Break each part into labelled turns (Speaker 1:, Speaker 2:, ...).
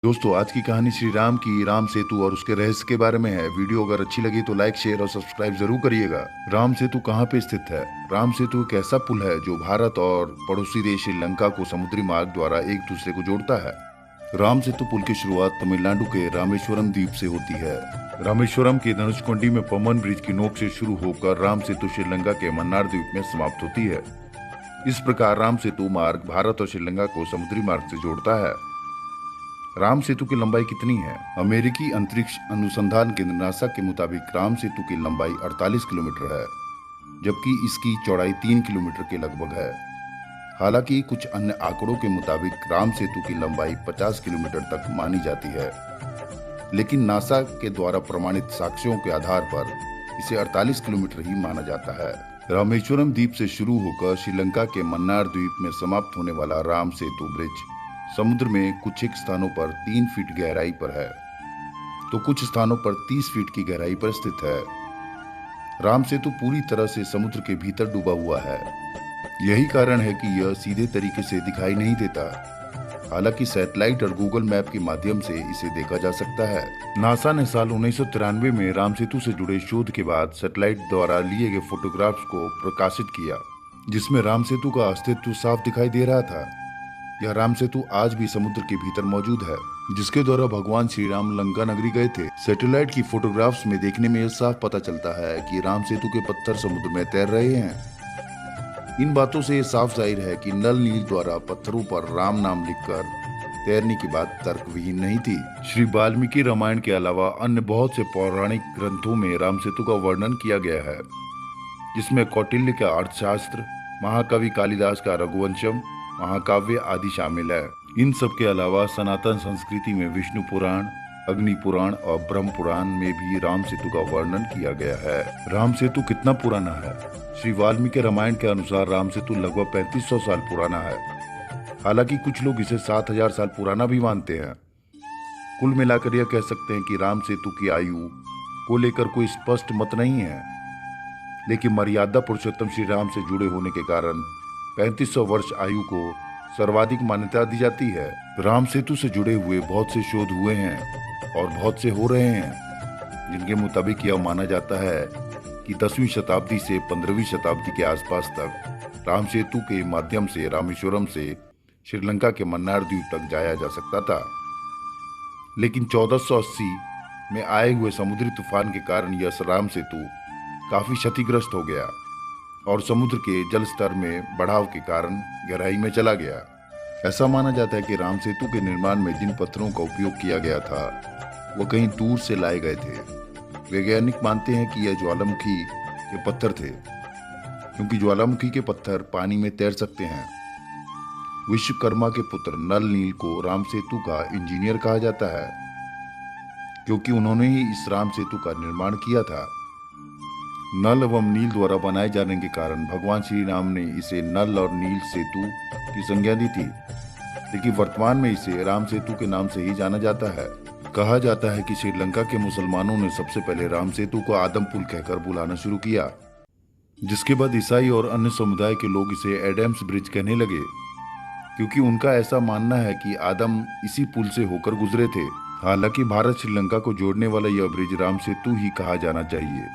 Speaker 1: दोस्तों, आज की कहानी श्री राम की राम सेतु और उसके रहस्य के बारे में है। वीडियो अगर अच्छी लगी तो लाइक, शेयर और सब्सक्राइब जरूर करिएगा। राम सेतु कहाँ पे स्थित है? राम सेतु एक ऐसा पुल है जो भारत और पड़ोसी देश श्रीलंका को समुद्री मार्ग द्वारा एक दूसरे को जोड़ता है। राम सेतु पुल की शुरुआत तमिलनाडु के रामेश्वरम द्वीप से होती है। रामेश्वरम के धनुषकोडी में पम्बन ब्रिज की नोक से शुरू होकर राम सेतु श्रीलंका के मन्नार द्वीप में समाप्त होती है। इस प्रकार राम सेतु मार्ग भारत और श्रीलंका को समुद्री मार्ग से जोड़ता है। राम सेतु की लंबाई कितनी है? अमेरिकी अंतरिक्ष अनुसंधान केंद्र नासा के मुताबिक राम सेतु की लंबाई 48 किलोमीटर है, जबकि इसकी चौड़ाई 3 किलोमीटर के लगभग है। हालांकि कुछ अन्य आंकड़ों के मुताबिक राम सेतु की लंबाई 50 किलोमीटर तक मानी जाती है, लेकिन नासा के द्वारा प्रमाणित साक्ष्यों के आधार पर इसे 48 किलोमीटर ही माना जाता है। रामेश्वरम द्वीप से शुरू होकर श्रीलंका के मन्नार द्वीप में समाप्त होने वाला राम सेतु ब्रिज समुद्र में कुछ एक स्थानों पर 3 फीट गहराई पर है, तो कुछ स्थानों पर 30 फीट की गहराई पर स्थित है। राम सेतु पूरी तरह से समुद्र के भीतर डूबा हुआ है। यही कारण है कि यह सीधे तरीके से दिखाई नहीं देता। हालांकि सैटेलाइट और गूगल मैप के माध्यम से इसे देखा जा सकता है। नासा ने साल 1993 में राम सेतु से जुड़े शोध के बाद सैटेलाइट द्वारा लिए गए फोटोग्राफ्स को प्रकाशित किया, जिसमें राम सेतु का अस्तित्व साफ दिखाई दे रहा था। यह राम सेतु आज भी समुद्र के भीतर मौजूद है, जिसके द्वारा भगवान श्री राम लंका नगरी गए थे। सैटेलाइट की फोटोग्राफ्स में देखने में यह साफ पता चलता है कि राम सेतु के पत्थर समुद्र में तैर रहे हैं। इन बातों से यह साफ जाहिर है कि नल नील द्वारा पत्थरों पर राम नाम लिखकर तैरने की बात तर्कविहीन नहीं थी। श्री वाल्मीकि रामायण के अलावा अन्य बहुत से पौराणिक ग्रंथों में राम सेतु का वर्णन किया गया है, जिसमें कौटिल्य का अर्थशास्त्र, महाकवि कालिदास का रघुवंशम, महाकाव्य आदि शामिल है। इन सब के अलावा सनातन संस्कृति में विष्णु पुराण, अग्नि पुराण और ब्रह्म पुराण में भी राम सेतु का वर्णन किया गया है। राम सेतु कितना पुराना है? श्री वाल्मीकि रामायण के अनुसार राम सेतु लगभग 3500 साल पुराना है। हालांकि कुछ लोग इसे 7000 साल पुराना भी मानते हैं। कुल मिलाकर यह कह सकते हैं कि राम सेतु की आयु को लेकर कोई स्पष्ट मत नहीं है, लेकिन मर्यादा पुरुषोत्तम श्री राम से जुड़े होने के कारण 3500 वर्ष आयु को सर्वाधिक मान्यता दी जाती है। राम सेतु से जुड़े हुए बहुत से शोध हुए हैं और बहुत से हो रहे हैं, जिनके मुताबिक यह माना जाता है कि 10वीं शताब्दी से 15वीं शताब्दी के आसपास तक राम सेतु के माध्यम से रामेश्वरम से श्रीलंका के मन्नार द्वीप तक जाया जा सकता था। लेकिन 1480 में आए हुए समुद्री तूफान के कारण यह राम सेतु काफी क्षतिग्रस्त हो गया और समुद्र के जल स्तर में बढ़ाव के कारण गहराई में चला गया। ऐसा माना जाता है कि राम सेतु के निर्माण में जिन पत्थरों का उपयोग किया गया था वो कहीं दूर से लाए गए थे। वैज्ञानिक मानते हैं कि यह ज्वालामुखी के पत्थर थे, क्योंकि ज्वालामुखी के पत्थर पानी में तैर सकते हैं। विश्वकर्मा के पुत्र नल नील को राम सेतु का इंजीनियर कहा जाता है, क्योंकि उन्होंने ही इस राम सेतु का निर्माण किया था। नल एवं नील द्वारा बनाए जाने के कारण भगवान श्री राम ने इसे नल और नील सेतु की संज्ञा दी थी, लेकिन वर्तमान में इसे राम सेतु के नाम से ही जाना जाता है। कहा जाता है कि श्रीलंका के मुसलमानों ने सबसे पहले राम सेतु को आदम पुल कहकर बुलाना शुरू किया, जिसके बाद ईसाई और अन्य समुदाय के लोग इसे एडम्स ब्रिज कहने लगे, क्योंकि उनका ऐसा मानना है कि आदम इसी पुल से होकर गुजरे थे। हालांकि भारत श्रीलंका को जोड़ने वाला यह ब्रिज राम सेतु ही कहा जाना चाहिए,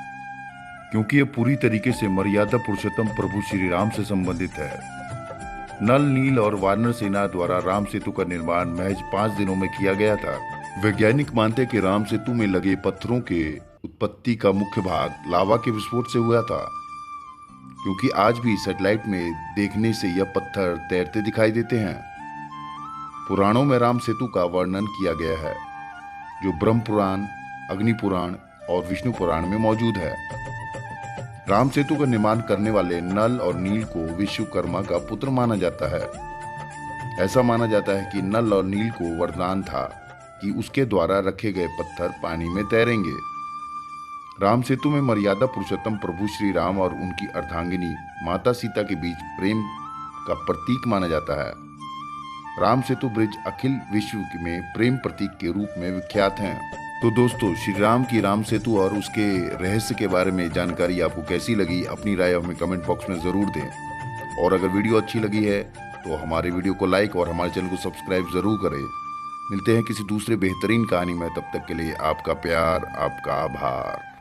Speaker 1: क्योंकि यह पूरी तरीके से मर्यादा पुरुषोत्तम प्रभु श्री राम से संबंधित है। नल नील और वानर सेना द्वारा राम सेतु का निर्माण महज 5 दिनों में किया गया था। वैज्ञानिक मानते हैं कि राम सेतु में लगे पत्थरों के उत्पत्ति का मुख्य भाग लावा के विस्फोट से हुआ था, क्योंकि आज भी सैटेलाइट में देखने से यह पत्थर तैरते दिखाई देते हैं। पुराणों में राम सेतु का वर्णन किया गया है, जो ब्रह्म पुराण, अग्नि पुराण और विष्णु पुराण में मौजूद है। राम सेतु का निर्माण करने वाले नल और नील को विश्वकर्मा का पुत्र माना जाता है। ऐसा माना जाता है कि नल और नील को वरदान था कि उसके द्वारा रखे गए पत्थर पानी में तैरेंगे। राम सेतु में मर्यादा पुरुषोत्तम प्रभु श्री राम और उनकी अर्धांगिनी माता सीता के बीच प्रेम का प्रतीक माना जाता है। राम सेतु ब्रिज अखिल विश्व में प्रेम प्रतीक के रूप में विख्यात हैं। तो दोस्तों, श्री राम की राम सेतु और उसके रहस्य के बारे में जानकारी आपको कैसी लगी, अपनी राय हमें कमेंट बॉक्स में ज़रूर दें। और अगर वीडियो अच्छी लगी है तो हमारे वीडियो को लाइक और हमारे चैनल को सब्सक्राइब ज़रूर करें। मिलते हैं किसी दूसरे बेहतरीन कहानी में, तब तक के लिए आपका प्यार, आपका आभार।